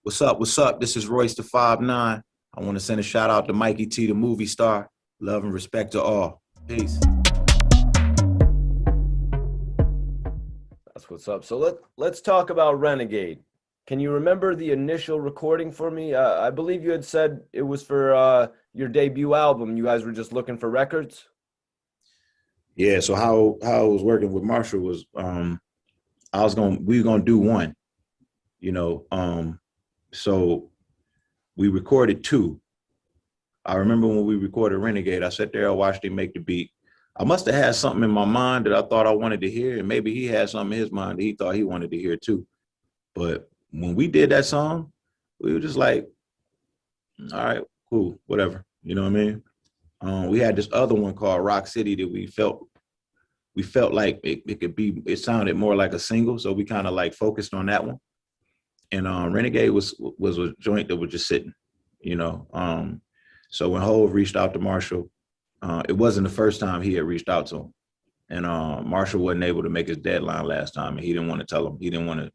What's up? What's up? This is Royce the 5'9". I want to send a shout out to Mikey T, the movie star. Love and respect to all. Peace. That's what's up. So let's talk about Renegade. Can you remember the initial recording for me? I believe you had said it was for your debut album. You guys were just looking for records. Yeah. So how I was working with Marshall was we were gonna do one. You know, so we recorded two. I remember when we recorded Renegade, I sat there, I watched him make the beat. I must have had something in my mind that I thought I wanted to hear, and maybe he had something in his mind that he thought he wanted to hear too. But when we did that song, we were just like, all right, cool, whatever. You know what I mean? We had this other one called Rock City that we felt like it could be, it sounded more like a single, so we kind of like focused on that one. And Renegade was a joint that was just sitting, you know. So when Hove reached out to Marshall, it wasn't the first time he had reached out to him. And Marshall wasn't able to make his deadline last time, and he didn't want to tell him. He didn't want to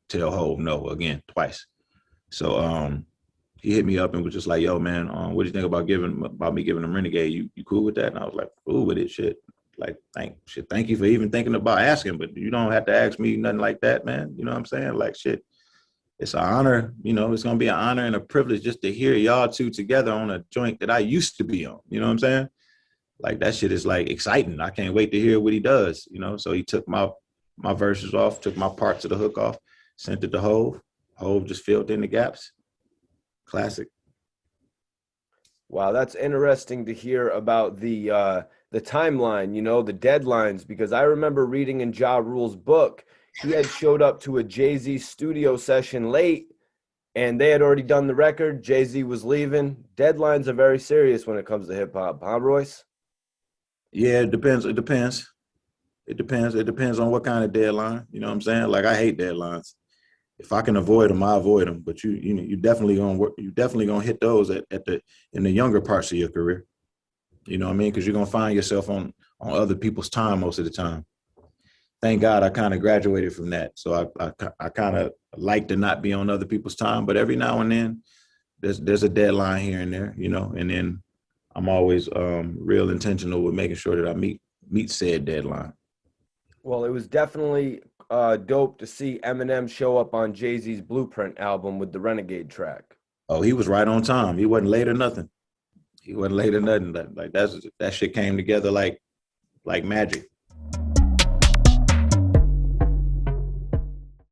tell Hove no again twice. So he hit me up and was just like, "Yo, man, what do you think about me giving him Renegade? You cool with that?" And I was like, "Cool with it, shit. Like, thank you for even thinking about asking, but you don't have to ask me nothing like that, man. You know what I'm saying? Like, shit. It's an honor, you know, it's going to be an honor and a privilege just to hear y'all two together on a joint that I used to be on. You know what I'm saying? Like, that shit is like exciting. I can't wait to hear what he does, you know? So he took my verses off, took my parts of the hook off, sent it to Hove. Hove just filled in the gaps. Classic. Wow, that's interesting to hear about the timeline, you know, the deadlines, because I remember reading in Ja Rule's book, he had showed up to a Jay-Z studio session late and they had already done the record. Jay-Z was leaving. Deadlines are very serious when it comes to hip hop, huh, Royce? Yeah, it depends. It depends. It depends. It depends on what kind of deadline. You know what I'm saying? Like, I hate deadlines. If I can avoid them, I avoid them. But you definitely gonna work. You definitely gonna hit those in the younger parts of your career. You know what I mean? Because you're gonna find yourself on other people's time most of the time. Thank God I kind of graduated from that. So I kind of like to not be on other people's time. But every now and then, there's a deadline here and there, you know. And then I'm always real intentional with making sure that I meet said deadline. Well, it was definitely dope to see Eminem show up on Jay-Z's Blueprint album with the Renegade track. Oh, he was right on time. He wasn't late or nothing. He wasn't late or nothing. That shit came together like magic.